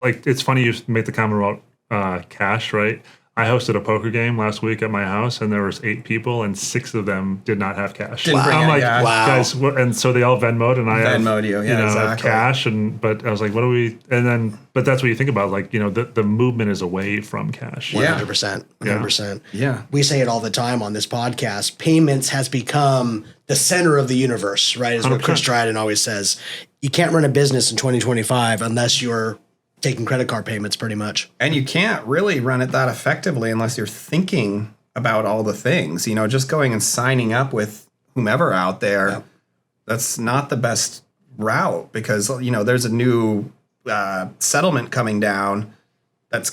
like, it's funny you make the comment about cash, right? I hosted a poker game last week at my house, and there was 8 people, and 6 of them did not have cash. Didn't bring I'm it, like, yeah. Wow. guys, and so they all Venmo'd, and I Venmo'd you, yeah, exactly. cash, but I was like, what do we? And then, but that's what you think about, like, the movement is away from cash. 100%. 100%. Yeah. We say it all the time on this podcast. Payments has become the center of the universe, right? Is what 100%. Chris Dryden always says. You can't run a business in 2025 unless you're taking credit card payments, pretty much. And you can't really run it that effectively unless you're thinking about all the things. Just going and signing up with whomever out there, that's not the best route because, there's a new settlement coming down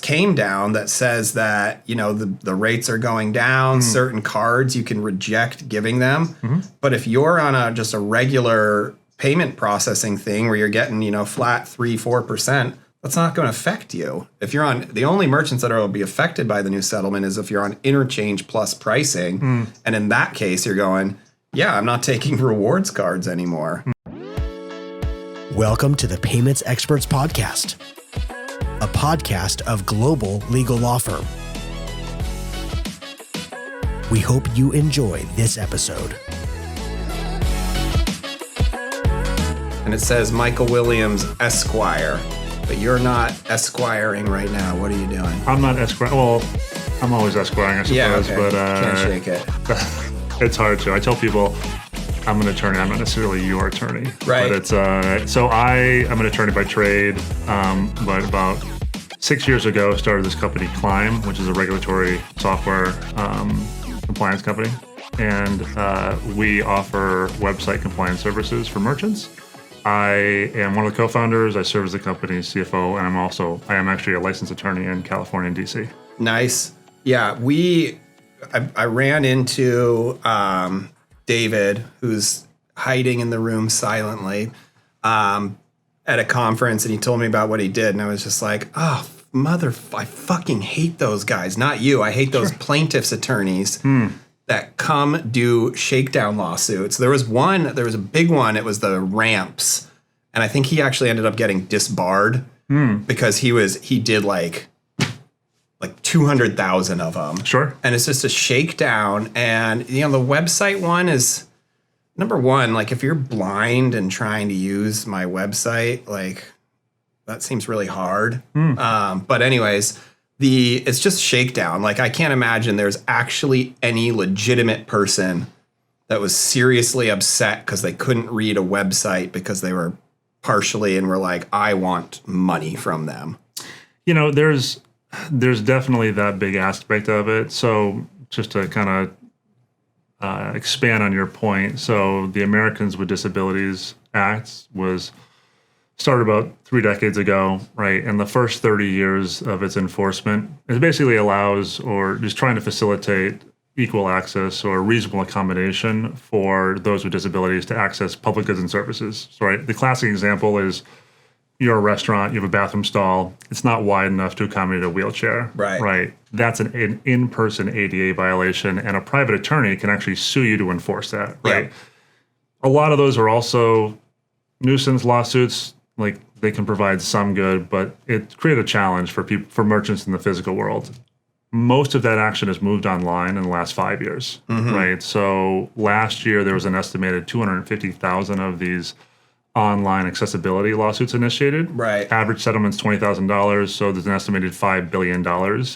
came down that says that, the rates are going down. Certain cards you can reject giving them. Mm-hmm. But if you're on just a regular payment processing thing where you're getting, flat 3-4%, that's not going to affect you. If you're on the only merchants that will be affected by the new settlement is if you're on interchange plus pricing. And in that case, you're going, I'm not taking rewards cards anymore. Welcome to the Payments Experts Podcast, a podcast of Global Legal Law Firm. We hope you enjoy this episode. And it says Michael Williams, Esquire. But you're not esquiring right now. What are you doing? I'm not esquiring. Well, I'm always esquiring, I suppose. But can't shake it. It's hard to. I tell people I'm an attorney. I'm not necessarily your attorney. Right. But it's so I'm an attorney by trade. But about 6 years ago, started this company, Climb, which is a regulatory software compliance company, and we offer website compliance services for merchants. I am one of the co-founders. I serve as the company's CFO, and I am actually a licensed attorney in California and DC. Nice. Yeah, I ran into David, who's hiding in the room silently, at a conference, and he told me about what he did, and I was just like, oh, I fucking hate those guys. Not you. I hate those plaintiffs attorneys that come do shakedown lawsuits. There was a big one. It was the ramps. And I think he actually ended up getting disbarred because he did like 200,000 of them. Sure. And it's just a shakedown. And, the website one is, number one, like if you're blind and trying to use my website, like that seems really hard. But anyways, it's just shakedown. Like I can't imagine there's actually any legitimate person that was seriously upset because they couldn't read a website because they were partially and were like, I want money from them. There's definitely that big aspect of it. So just to kind of expand on your point. So the Americans with Disabilities Act was started about 3 decades ago, right? And the first 30 years of its enforcement, it basically allows or just trying to facilitate equal access or reasonable accommodation for those with disabilities to access public goods and services. So, right, the classic example is you're a restaurant, you have a bathroom stall, it's not wide enough to accommodate a wheelchair. Right. That's an in-person ADA violation, and a private attorney can actually sue you to enforce that, right? Yeah. A lot of those are also nuisance lawsuits. Like they can provide some good, but it created a challenge for merchants in the physical world. Most of that action has moved online in the last 5 years, right? So last year there was an estimated 250,000 of these online accessibility lawsuits initiated. Right. Average settlement's $20,000, so there's an estimated $5 billion.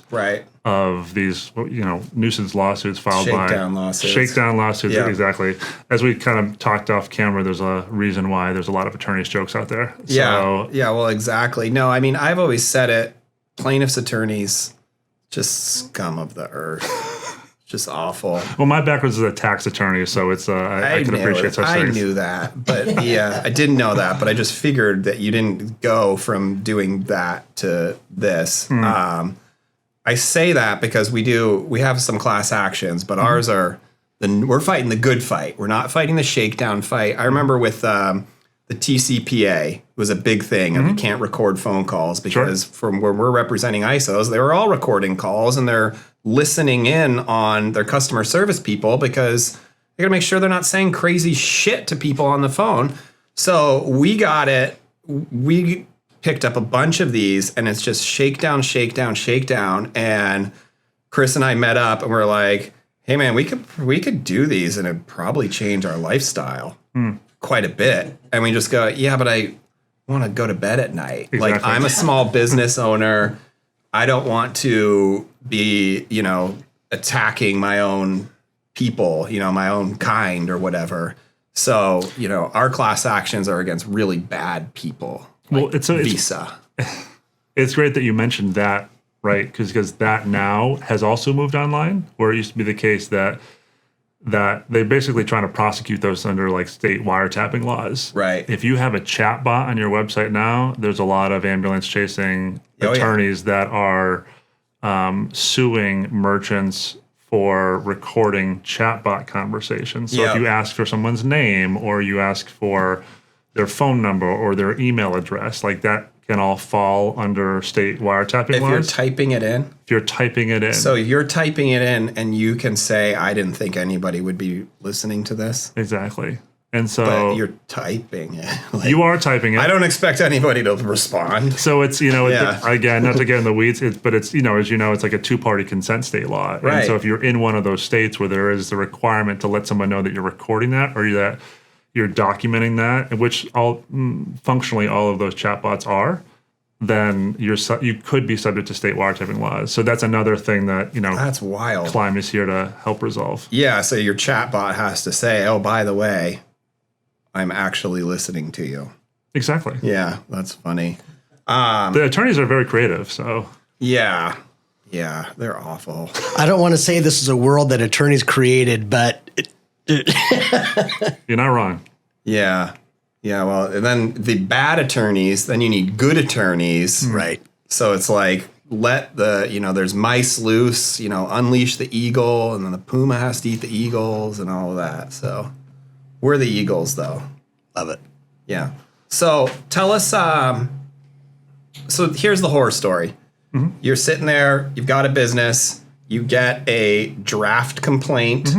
Right. Of these, nuisance lawsuits filed Shakedown lawsuits, yeah. Exactly. As we kind of talked off camera, there's a reason why there's a lot of attorneys' jokes out there. Yeah, well, exactly. No, I mean, I've always said it, plaintiffs' attorneys, just scum of the earth. Just awful. Well, my background is a tax attorney, so it's I can appreciate such things. I knew that, but yeah, I didn't know that, but I just figured that you didn't go from doing that to this. I say that because we have some class actions, but ours are we're fighting the good fight. We're not fighting the shakedown fight. I remember with the TCPA was a big thing, and you can't record phone calls because from where we're representing ISOs, they were all recording calls and they're listening in on their customer service people because they got to make sure they're not saying crazy shit to people on the phone. So we got it. We picked up a bunch of these, and it's just shakedown, shakedown, shakedown. And Chris and I met up, and we're like, hey man, we could do these, and it'd probably change our lifestyle quite a bit. And we just go, yeah, but I want to go to bed at night. Exactly. Like, I'm a small business owner. I don't want to be, attacking my own people, my own kind or whatever. So, our class actions are against really bad people. Well, like it's Visa. It's great that you mentioned that, right? Because that now has also moved online, where it used to be the case that they're basically trying to prosecute those under like state wiretapping laws. Right. If you have a chat bot on your website now, there's a lot of ambulance chasing attorneys that are suing merchants for recording chatbot conversations. So if you ask for someone's name, or you ask for their phone number or their email address, like that can all fall under state wiretapping laws. If you're typing it in. If you're typing it in. So you're typing it in, and you can say, I didn't think anybody would be listening to this. Exactly. And so but you're typing it. Like, you are typing it. I don't expect anybody to respond. So it's, again, not to get in the weeds, but it's, as you know, it's like a two-party consent state law. Right. And so if you're in one of those states where there is the requirement to let someone know that you're recording that, or that you're documenting that, which functionally all of those chatbots are, then you could be subject to state wiretapping laws. So that's another thing that, That's wild. Climb is here to help resolve. Yeah, so your chatbot has to say, oh, by the way, I'm actually listening to you. Exactly. Yeah, that's funny. The attorneys are very creative, so. Yeah, they're awful. I don't want to say this is a world that attorneys created, but You're not wrong. Yeah, well, and then the bad attorneys, then you need good attorneys. right. So it's like, let the, there's mice loose, unleash the eagle, and then the puma has to eat the eagles and all of that. So we're the eagles, though. Love it. Yeah. So tell us, so here's the horror story. Mm-hmm. You're sitting there, you've got a business, you get a draft complaint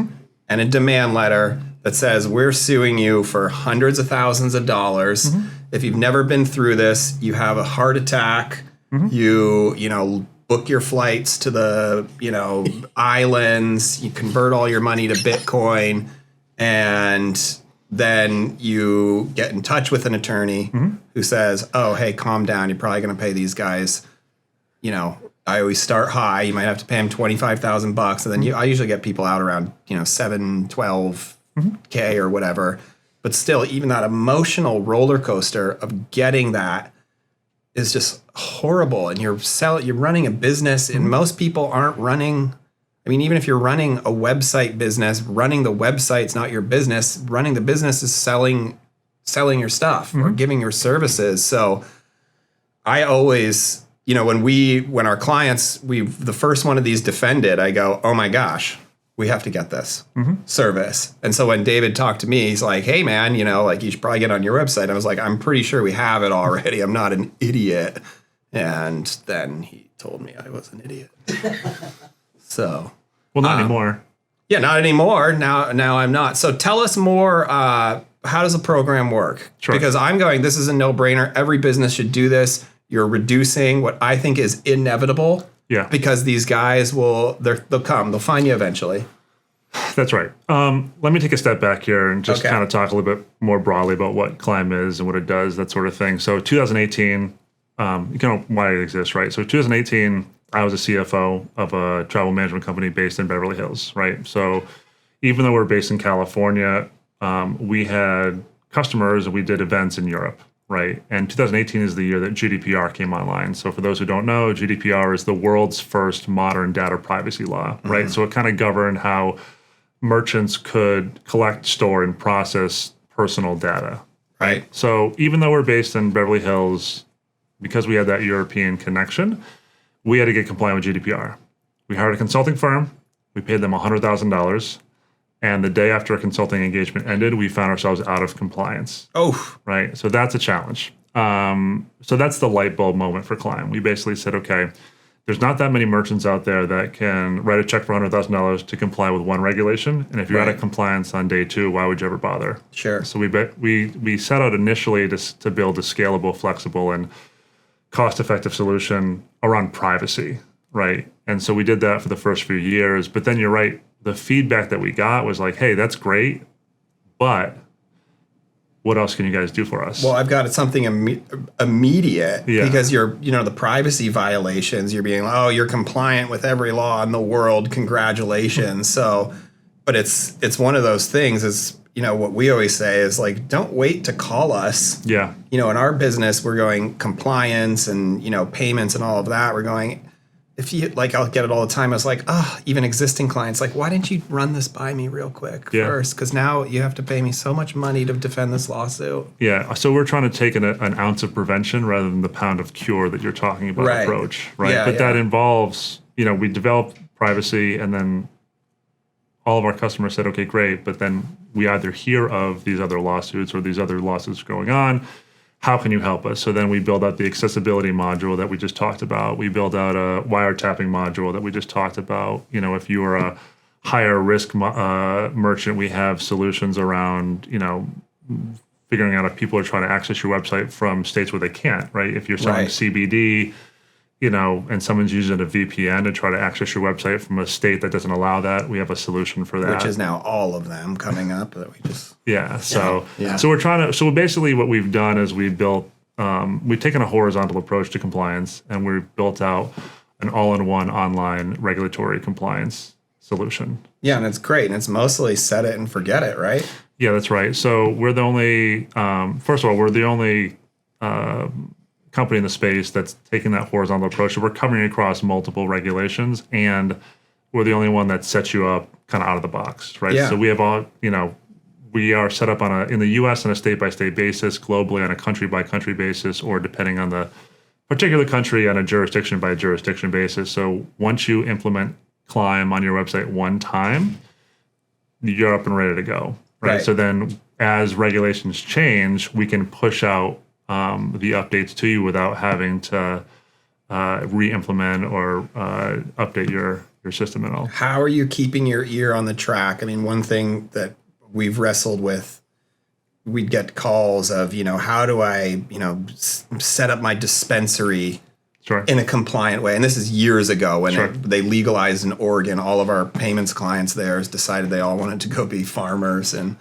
and a demand letter that says, we're suing you for hundreds of thousands of dollars. If you've never been through this, you have a heart attack, you book your flights to the, islands, you convert all your money to Bitcoin, and then you get in touch with an attorney who says, oh, hey, calm down. You're probably going to pay these guys, I always start high. You might have to pay them $25,000. And then I usually get people out around, 7, 12K or whatever. But still, even that emotional roller coaster of getting that is just horrible. And you're running a business, and most people aren't running. I mean, even if you're running a website business, running the website's not your business. Running the business is selling your stuff or giving your services. So I always, when our clients, the first one of these defended, I go, oh my gosh, we have to get this service. And so when David talked to me, he's like, hey man, you should probably get on your website. I was like, I'm pretty sure we have it already. I'm not an idiot. And then he told me I was an idiot. So, well, not anymore. Yeah, not anymore. Now I'm not. So tell us more. How does the program work? Sure. Because this is a no-brainer. Every business should do this. You're reducing what I think is inevitable. Yeah. Because these guys they'll come. They'll find you eventually. That's right. Let me take a step back here and just Okay. kind of talk a little bit more broadly about what Climb is and what it does, that sort of thing. So 2018, why it exists, right? So 2018, I was a CFO of a travel management company based in Beverly Hills, right? So even though we're based in California, we had customers and we did events in Europe, right? And 2018 is the year that GDPR came online. So for those who don't know, GDPR is the world's first modern data privacy law, right? So it kind of governed how merchants could collect, store, and process personal data, Right. So even though we're based in Beverly Hills, because we had that European connection, we had to get compliant with GDPR. We hired a consulting firm. We paid them $100,000. And the day after a consulting engagement ended, we found ourselves out of compliance. Oh, Right. So that's a challenge. So that's the light bulb moment for Climb. We basically said, okay, there's not that many merchants out there that can write a check for $100,000 to comply with one regulation. And if you're out of compliance on day 2, why would you ever bother? sure. So we set out initially to build a scalable, flexible, and cost-effective solution around privacy, right? And so we did that for the first few years. But then you're right, the feedback that we got was like, hey, that's great, but what else can you guys do for us? Well, I've got something immediate Yeah. because you're, the privacy violations, you're being, oh, you're compliant with every law in the world. Congratulations. So, but it's one of those things is, what we always say is like, don't wait to call us. Yeah. In our business, we're going compliance and, payments and all of that. We're going, if you like, I'll get it all the time. I was like, even existing clients, like, why didn't you run this by me real quick first? Because now you have to pay me so much money to defend this lawsuit. Yeah. So we're trying to take an ounce of prevention rather than the pound of cure that you're talking about approach, right? Yeah, but that involves, we develop privacy, and then all of our customers said, okay, great. But then we either hear of these other lawsuits or these other lawsuits going on. How can you help us? So then we build out the accessibility module that we just talked about. We build out a wiretapping module that we just talked about. If you are a higher risk merchant, we have solutions around, figuring out if people are trying to access your website from states where they can't, right? If you're selling CBD, and someone's using a VPN to try to access your website from a state that doesn't allow that, we have a solution for that. Which is now all of them coming up that we just... Yeah. So we're trying to, so basically what we've done is we've taken a horizontal approach to compliance, and we've built out an all-in-one online regulatory compliance solution. Yeah. And it's great. And it's mostly set it and forget it, right? Yeah, that's right. So we're the only, first of all, we're the only company in the space that's taking that horizontal approach. So we're covering across multiple regulations, and we're the only one that sets you up kind of out of the box, right? Yeah. So we have all, we are set up in the U.S. on a state-by-state basis, globally on a country-by-country basis, or depending on the particular country on a jurisdiction-by-jurisdiction basis. So once you implement Climb on your website one time, you're up and ready to go, right? So then as regulations change, we can push out the updates to you without having to re-implement or update your system at all. How are you keeping your ear on the track? I mean, one thing that we've wrestled with, we'd get calls of, how do I, set up my dispensary in a compliant way? And this is years ago when they legalized in Oregon. All of our payments clients there decided they all wanted to go be farmers, and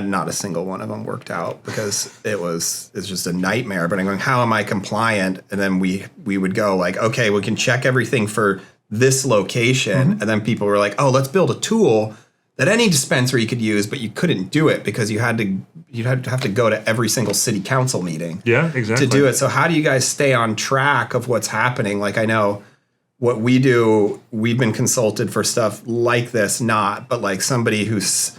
not a single one of them worked out because it's just a nightmare. But I'm going, how am I compliant? And then we would go like, okay, we can check everything for this location. And then people were like, oh, let's build a tool that any dispensary could use, but you couldn't do it because you'd have to go to every single city council meeting. Yeah, exactly. To do it. So how do you guys stay on track of what's happening? Like, I know what we do, we've been consulted for stuff like this, but like somebody who's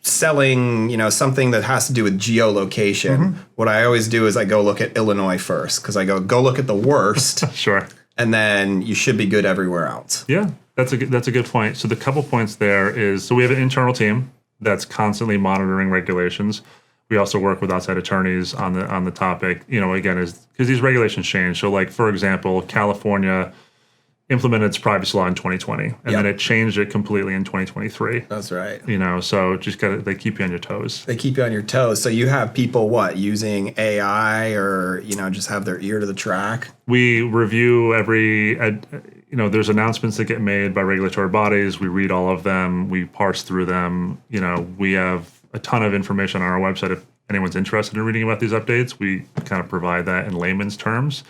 selling, something that has to do with geolocation. What I always do is I go look at Illinois first, because I go look at the worst. And then you should be good everywhere else. Yeah, that's a good point. So the couple points there is, so we have an internal team that's constantly monitoring regulations. We also work with outside attorneys on the topic. Again, is because these regulations change. So, like, for example, California implemented its privacy law in 2020, and then it changed it completely in 2023. That's right. So just they keep you on your toes. They keep you on your toes. So you have people using AI or just have their ear to the track. We review there's announcements that get made by regulatory bodies. We read all of them. We parse through them. We have a ton of information on our website. If anyone's interested in reading about these updates, we kind of provide that in layman's terms.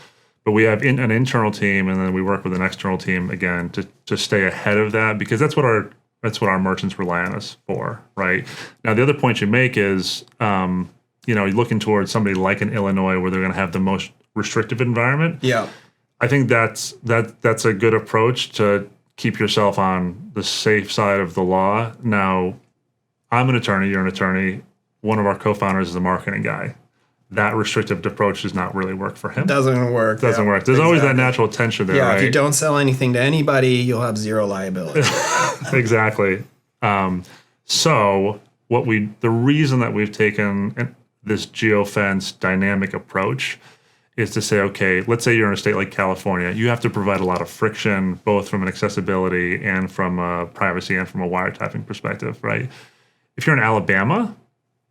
But we have an internal team, and then we work with an external team again to stay ahead of that, because that's what our merchants rely on us for, right? Now, the other point you make is, looking towards somebody like in Illinois where they're going to have the most restrictive environment. Yeah, I think that's a good approach to keep yourself on the safe side of the law. Now, I'm an attorney. You're an attorney. One of our co-founders is a marketing guy. That restrictive approach does not really work for him. Doesn't work. There's always that natural tension there, right? If you don't sell anything to anybody, you'll have zero liability. Exactly. So the reason that we've taken this geofence dynamic approach is to say, okay, let's say you're in a state like California. You have to provide a lot of friction, both from an accessibility and from a privacy and from a wiretapping perspective, right? If you're in Alabama,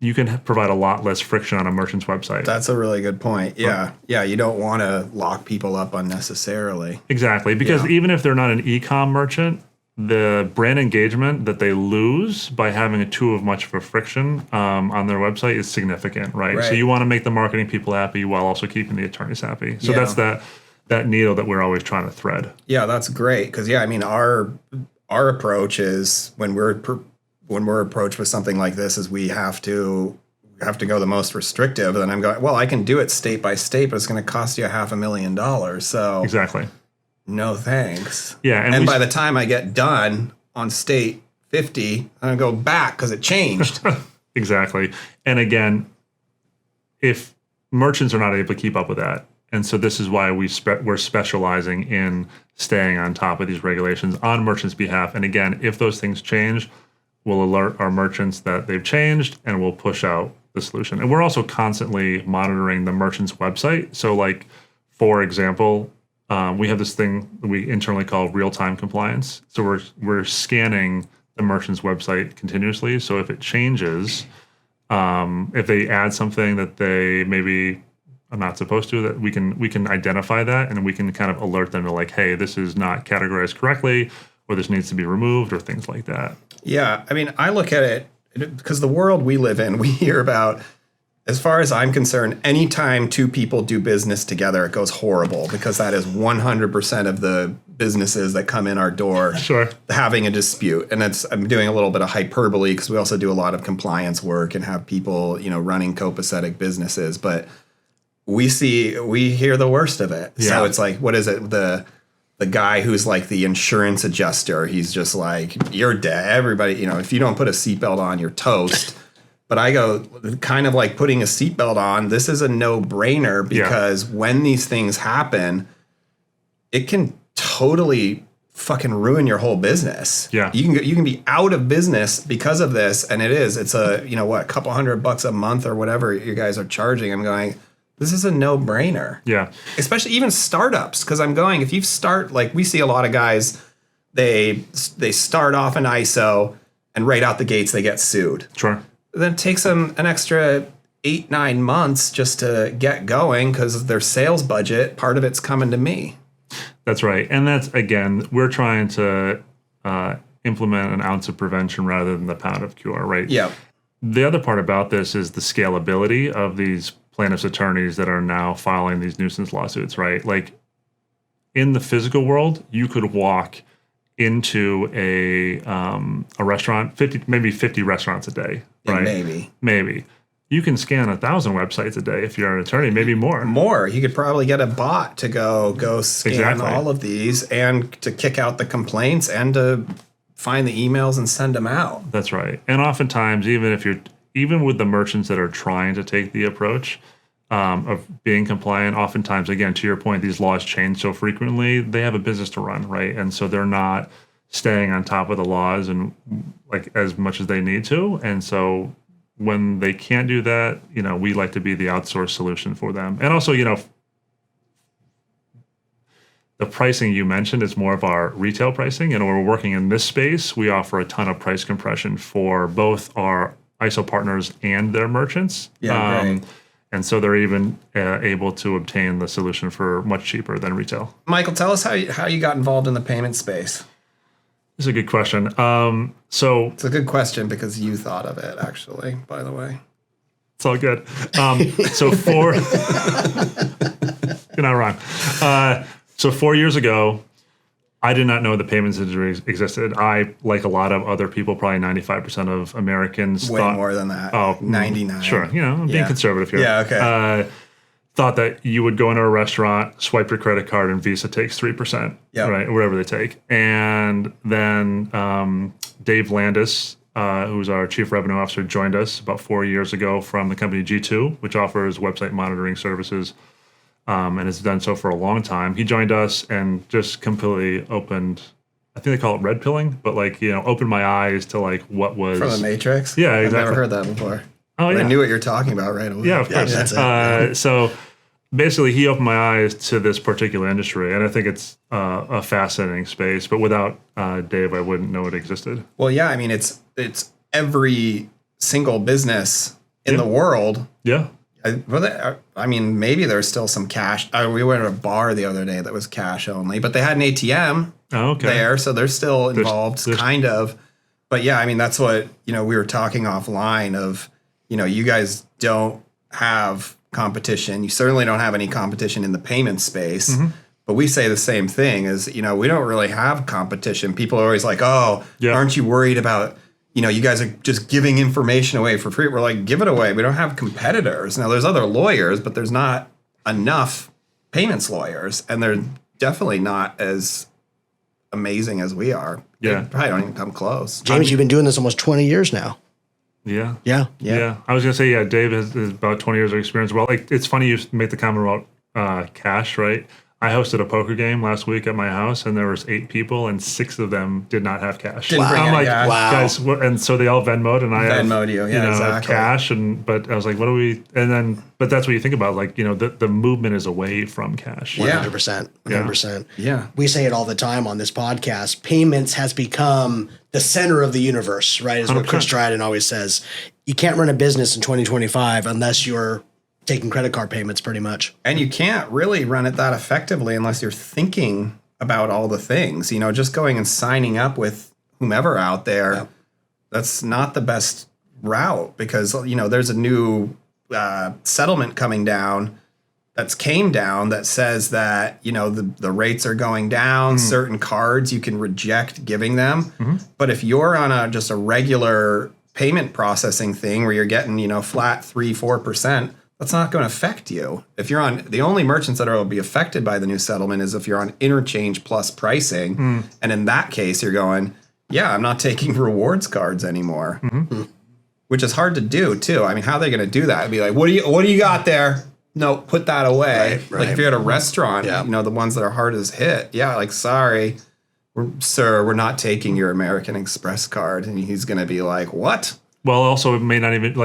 you can provide a lot less friction on a merchant's website. That's a really good point. Yeah. Yeah. You don't want to lock people up unnecessarily. Exactly. Because even if they're not an e-com merchant, the brand engagement that they lose by having a too of much of a friction on their website is significant, right? So you want to make the marketing people happy while also keeping the attorneys happy. So that's that needle that we're always trying to thread. Yeah, that's great. Because I mean, our approach is when we're approached with something like this, is we have to go the most restrictive. And I'm going, well, I can do it state by state, but it's going to cost you $500,000. So exactly. No thanks. Yeah, and by the time I get done on state 50, I'm going to go back because it changed. Exactly. And again, if merchants are not able to keep up with that, and so this is why we're specializing in staying on top of these regulations on merchants' behalf. And again, if those things change, we'll alert our merchants that they've changed and we'll push out the solution. And we're also constantly monitoring the merchant's website. So like, for example, we have this thing that we internally call real-time compliance. So we're scanning the merchant's website continuously. So if it changes, if they add something that they maybe are not supposed to, that we can identify that and we can kind of alert them to like, hey, this is not categorized correctly, or this needs to be removed, or things like that. Yeah, I mean, I look at it because the world we live in, we hear about. As far as I'm concerned, anytime two people do business together, it goes horrible because that is 100% of the businesses that come in our door having a dispute. And I'm doing a little bit of hyperbole because we also do a lot of compliance work and have people, running copacetic businesses. But we hear the worst of it. Yeah. So it's like, what is it? The guy who's like the insurance adjuster, he's just like, you're dead. Everybody, if you don't put a seatbelt on, you're toast. But I go, kind of like putting a seatbelt on, this is a no-brainer because when these things happen, it can totally fucking ruin your whole business. Yeah. You can be out of business because of this, and it's a, a couple $100 a month or whatever you guys are charging. I'm going, this is a no-brainer. Yeah. Especially even startups, because I'm going, if you start, like we see a lot of guys, they start off an ISO and right out the gates they get sued. Sure. Then it takes them an extra 8-9 months just to get going because their sales budget, part of it's coming to me. That's right. And that's, again, we're trying to implement an ounce of prevention rather than the pound of cure, right? Yeah. The other part about this is the scalability of these plaintiffs' attorneys that are now filing these nuisance lawsuits, right? Like in the physical world, you could walk into a restaurant, 50 restaurants a day, right? Maybe. You can scan 1,000 websites a day if you're an attorney, maybe more. You could probably get a bot to go scan all of these and to kick out the complaints and to find the emails and send them out. That's right. And oftentimes, even with the merchants that are trying to take the approach of being compliant, oftentimes, again, to your point, these laws change so frequently, they have a business to run, right? And so they're not staying on top of the laws and like as much as they need to. And so when they can't do that, we like to be the outsourced solution for them. And also, the pricing you mentioned is more of our retail pricing. And when we're working in this space, we offer a ton of price compression for both our ISO partners and their merchants. Yeah, great. And so they're even able to obtain the solution for much cheaper than retail. Michael, tell us how you got involved in the payment space. It's a good question. So it's a good question because you thought of it, actually, by the way. It's all good. You're not wrong. So 4 years ago, I did not know the payments industry existed. I, like a lot of other people, probably 95% of Americans, way more than that. Oh, 99. Sure. I'm being conservative here. Yeah. Okay. Thought that you would go into a restaurant, swipe your credit card, and Visa takes 3%, right, or whatever they take. And then Dave Landis, who's our chief revenue officer, joined us about 4 years ago from the company G2, which offers website monitoring services. And has done so for a long time. He joined us and just completely opened, I think they call it red pilling, but opened my eyes to what was from the Matrix. Yeah, exactly. I've never heard that before. Oh, yeah. I knew what you're talking about right away. Yeah, of course. That's it. So basically, he opened my eyes to this particular industry, and I think it's a fascinating space. But without Dave, I wouldn't know it existed. Well, yeah, I mean, it's every single business in the world. Yeah. I mean, maybe there's still some cash. We went to a bar the other day that was cash only, but they had an ATM there, so they're still involved, kind of. But yeah, I mean, that's what, we were talking offline of, you guys don't have competition. You certainly don't have any competition in the payment space. Mm-hmm. But we say the same thing is, we don't really have competition. People are always like, oh, aren't you worried about, you guys are just giving information away for free. We're like, give it away. We don't have competitors. Now, there's other lawyers, but there's not enough payments lawyers. And they're definitely not as amazing as we are. Yeah. They probably don't even come close. James, you've been doing this almost 20 years now. Yeah. Yeah. I was going to say, Dave has about 20 years of experience. Well, it's funny you make the comment about cash, right? I hosted a poker game last week at my house, and there was 8 people, and 6 of them did not have cash. I'm like, guys, and so they all Venmo'd, and I Venmo'd you, exactly. cash, but I was like, what do we? And then, but that's what you think about, like, the movement is away from cash. 100%. 100%. Yeah. We say it all the time on this podcast. Payments has become the center of the universe, right? Is what 100%. Chris Dryden always says. You can't run a business in 2025 unless you're taking credit card payments, pretty much. And you can't really run it that effectively unless you're thinking about all the things. Just going and signing up with whomever out there, that's not the best route because, there's a new settlement coming down came down that says that, the rates are going down. Certain cards you can reject giving them. Mm-hmm. But if you're on just a regular payment processing thing where you're getting, flat 3-4%, that's not going to affect you. If you're on, the only merchants that will be affected by the new settlement is if you're on interchange plus pricing. And in that case, you're going, I'm not taking rewards cards anymore, which is hard to do too. I mean, how are they going to do that? It'd be like, what do you got there? No, put that away. Right. Like if you're at a restaurant, the ones that are hardest hit. Like, sorry, sir, we're not taking your American Express card. And he's going to be like, what? Well, also, it may not even,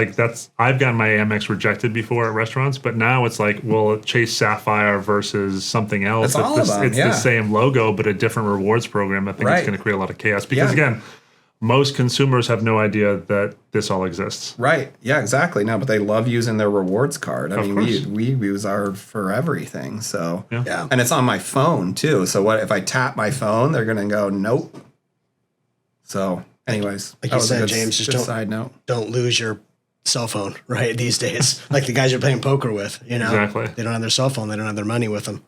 I've gotten my Amex rejected before at restaurants, but now it's like, well, Chase Sapphire versus something else. It's the same logo, but a different rewards program. I think it's going to create a lot of chaos because, again, most consumers have no idea that this all exists. Right. Yeah, exactly. No, but they love using their rewards card. I mean, we use ours for everything. So, and it's on my phone, too. So what if I tap my phone, they're going to go, nope. So... Anyways, like you said, James, just side note. Don't lose your cell phone, right? These days, like the guys you're playing poker with, Exactly. They don't have their cell phone. They don't have their money with them.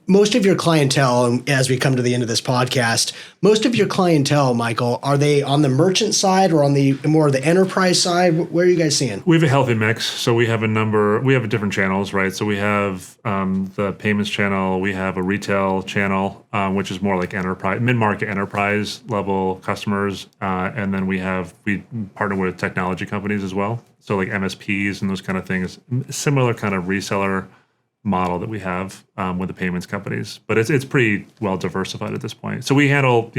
Most of your clientele, and as we come to the end of this podcast, most of your clientele, Michael, are they on the merchant side or on the more of the enterprise side? Where are you guys seeing? We have a healthy mix. So we have different channels, right? So we have the payments channel, we have a retail channel, which is more like mid-market enterprise level customers. And then we partner with technology companies as well. So like MSPs and those kind of things, similar kind of reseller model that we have with the payments companies, but it's pretty well diversified at this point. So we handle,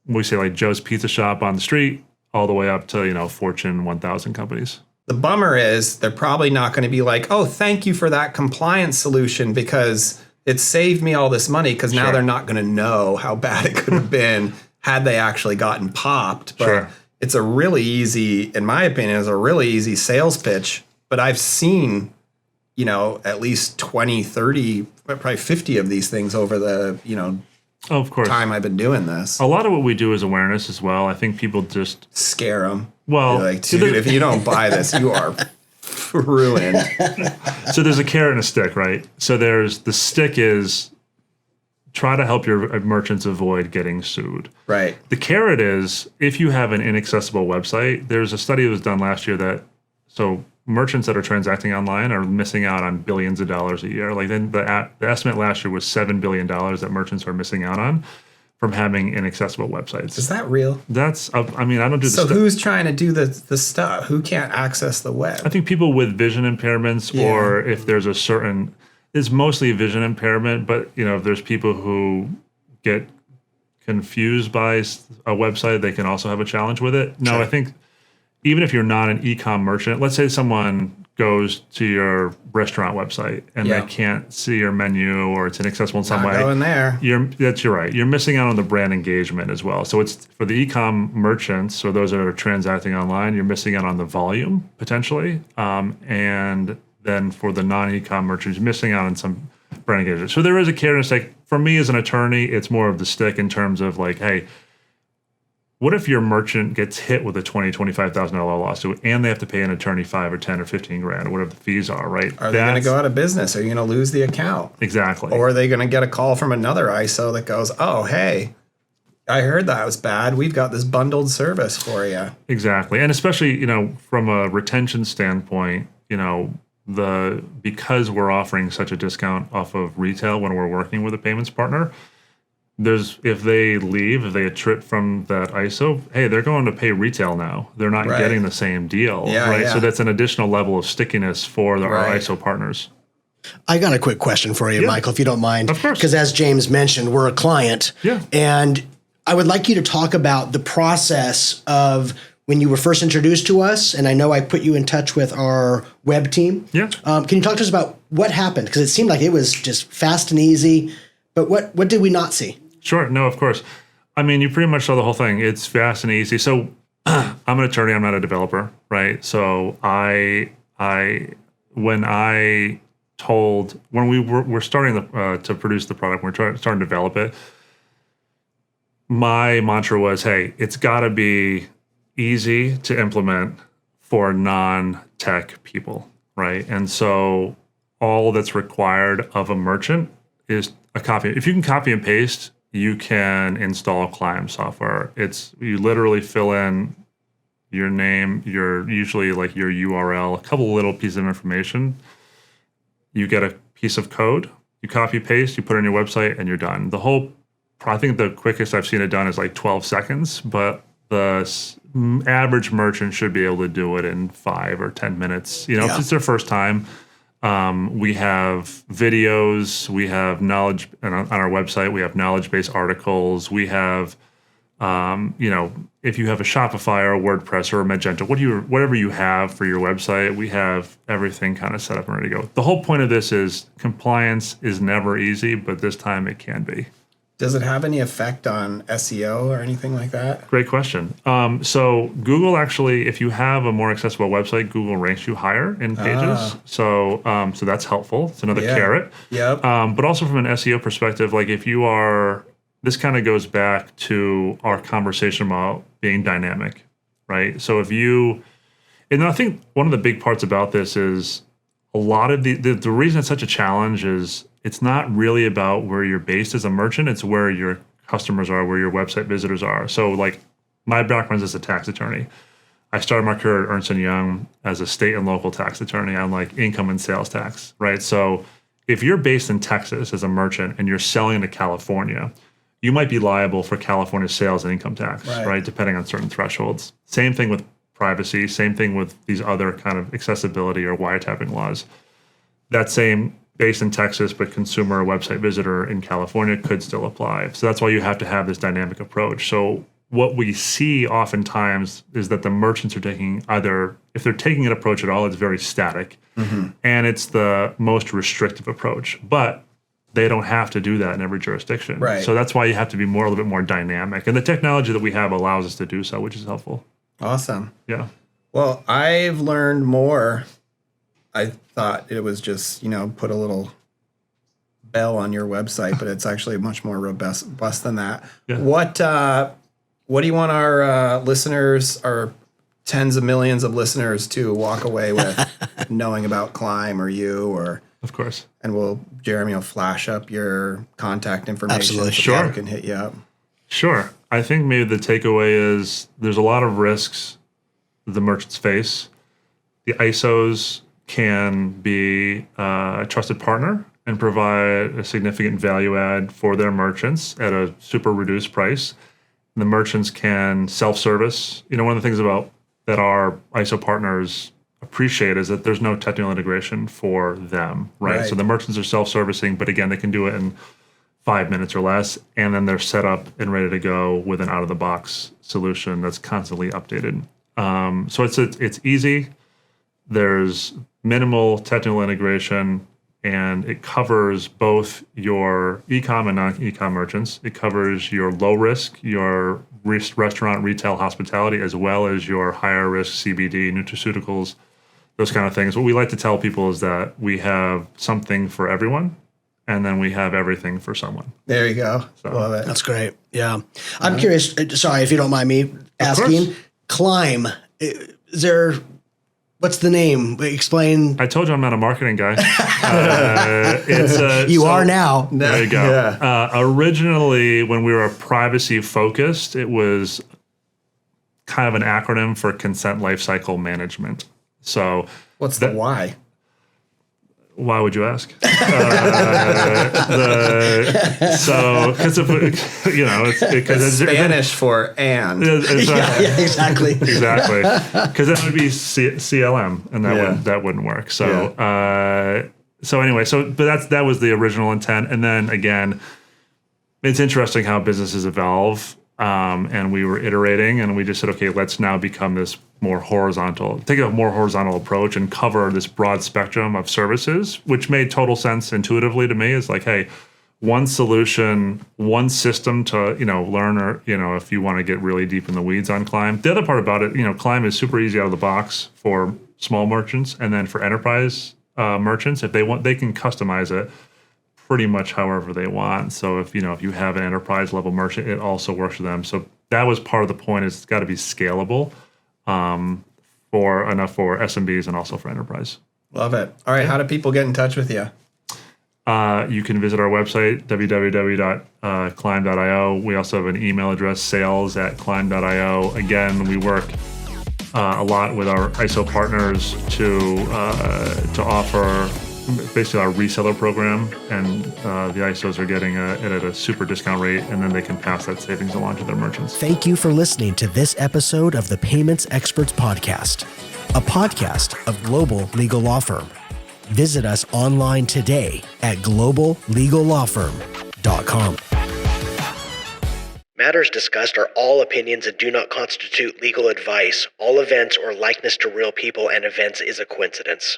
we say like Joe's Pizza Shop on the street all the way up to, Fortune 1000 companies. The bummer is they're probably not going to be like, oh, thank you for that compliance solution because it saved me all this money because now they're not going to know how bad it could have been had they actually gotten popped. But it's a really easy, in my opinion, is a really easy sales pitch. But I've seen at least 20, 30, probably 50 of these things over the, of course, time I've been doing this. A lot of what we do is awareness as well. I think people just scare them. Well, like, dude, if you don't buy this, you are ruined. So there's a carrot and a stick, right? So there's the stick is try to help your merchants avoid getting sued. Right. The carrot is if you have an inaccessible website, there's a study that was done last year that merchants that are transacting online are missing out on billions of dollars a year. Like then the estimate last year was $7 billion that merchants are missing out on from having inaccessible websites. Is that real? That's, I don't do the So who's trying to do the stuff? Who can't access the web? I think people with vision impairments or if there's it's mostly vision impairment, but if there's people who get confused by a website, they can also have a challenge with it. No, I think even if you're not an e-com merchant, let's say someone goes to your restaurant website and Yeah. they can't see your menu or it's inaccessible in some Not way. going there. You're right. You're missing out on the brand engagement as well. So it's for the e-com merchants or those that are transacting online, you're missing out on the volume potentially. And then for the non-e-com merchants, you're missing out on some brand engagement. So there is a care and stake. For me as an attorney, it's more of the stick in terms of like, hey, what if your merchant gets hit with a $25,000 lawsuit and they have to pay an attorney 5 or 10 or 15 grand or whatever the fees are, right? Are they going to go out of business? Are you going to lose the account? Exactly. Or are they going to get a call from another ISO that goes, oh, hey, I heard that was bad. We've got this bundled service for you. Exactly. And especially, from a retention standpoint, because we're offering such a discount off of retail when we're working with a payments partner, if they leave, if they attrit from that ISO, hey, they're going to pay retail now. They're not Right. getting the same deal, Yeah, right? yeah. So that's an additional level of stickiness for our Right. ISO partners. I got a quick question for you, Yeah. Michael, if you don't mind. Of course. Because as James mentioned, we're a client. Yeah. And I would like you to talk about the process of when you were first introduced to us, and I know I put you in touch with our web team. Yeah. Can you talk to us about what happened? Because it seemed like it was just fast and easy, but what did we not see? Sure. No, of course. I mean, you pretty much saw the whole thing. It's fast and easy. So I'm an attorney. I'm not a developer, right? So when we were starting to produce the product, starting to develop it, my mantra was, hey, it's got to be easy to implement for non-tech people, right? And so all that's required of a merchant is a copy. If you can copy and paste, you can install Climb software. You literally fill in your name, usually like your URL, a couple little pieces of information. You get a piece of code, you copy paste, you put it on your website, and you're done. I think the quickest I've seen it done is like 12 seconds, but the average merchant should be able to do it in 5 or 10 minutes. If it's their first time. We have videos, we have knowledge, and on our website, we have knowledge-based articles. We have, if you have a Shopify or a WordPress or a Magento, whatever you have for your website, we have everything kind of set up and ready to go. The whole point of this is compliance is never easy, but this time it can be. Does it have any effect on SEO or anything like that? Great question. So Google actually, if you have a more accessible website, Google ranks you higher in pages. So that's helpful. It's another carrot. Yep. But also from an SEO perspective, like this kind of goes back to our conversation about being dynamic, right? So and I think one of the big parts about this is a lot of the reason it's such a challenge is it's not really about where you're based as a merchant. It's where your customers are, where your website visitors are. So like my background is as a tax attorney. I started my career at Ernst & Young as a state and local tax attorney on like income and sales tax, right? So if you're based in Texas as a merchant and you're selling to California, you might be liable for California sales and income tax, right? Depending on certain thresholds. Same thing with privacy, same thing with these other kind of accessibility or wiretapping laws. That same based in Texas, but consumer website visitor in California could still apply. So that's why you have to have this dynamic approach. So what we see oftentimes is that the merchants are taking if they're taking an approach at all, it's very static. Mm-hmm. And it's the most restrictive approach. But they don't have to do that in every jurisdiction. Right. So that's why you have to be a little bit more dynamic. And the technology that we have allows us to do so, which is helpful. Awesome. Yeah. Well, I've learned more. I thought it was just, put a little bell on your website, but it's actually much more robust than that. Yeah. What do you want our listeners, our tens of millions of listeners, to walk away with knowing about Climb or you or? Of course. And Jeremy will flash up your contact information. Absolutely. So Sure. people can hit you up. Sure. I think maybe the takeaway is there's a lot of risks the merchants face. The ISOs can be a trusted partner and provide a significant value add for their merchants at a super reduced price. And the merchants can self-service. One of the things that our ISO partners appreciate is that there's no technical integration for them, right? So the merchants are self-servicing, but again, they can do it in 5 minutes or less, and then they're set up and ready to go with an out-of-the-box solution that's constantly updated. So it's easy. There's minimal technical integration, and it covers both your e-com and non-e-com merchants. It covers your low risk, your restaurant, retail, hospitality, as well as your higher risk CBD, nutraceuticals, those kind of things. What we like to tell people is that we have something for everyone, and then we have everything for someone. There you go. So, Love it. That's great. Yeah. I'm curious. Sorry, if you don't mind me asking. course. Climb. Is there, what's the name? Explain. I told you I'm not a marketing guy. You are now. There you go. Yeah. Originally, when we were privacy focused, it was kind of an acronym for consent lifecycle management. So What's the why? why would you ask? Because it's Spanish for and. Yeah, exactly. Exactly, because that would be CLM, and that wouldn't work. So, but that was the original intent, and then again, it's interesting how businesses evolve, and we were iterating, and we just said, okay, let's now become this take a more horizontal approach and cover this broad spectrum of services, which made total sense intuitively to me. It's like, hey, one solution, one system to, learn, or, if you want to get really deep in the weeds on Climb. The other part about it, Climb is super easy out of the box for small merchants, and then for enterprise merchants, if they want, they can customize it pretty much however they want. So if you have an enterprise level merchant, it also works for them. So that was part of the point, is it's got to be scalable for SMBs and also for enterprise. Love it. All right. How do people get in touch with you? You can visit our website, www.climb.io. We also have an email address, sales@climb.io. Again, we work a lot with our ISO partners to offer basically our reseller program, and the ISOs are getting it at a super discount rate, and then they can pass that savings along to their merchants. Thank you for listening to this episode of the Payments Experts Podcast, a podcast of Global Legal Law Firm. Visit us online today at globallegallawfirm.com. Matters discussed are all opinions and do not constitute legal advice. All events or likeness to real people and events is a coincidence.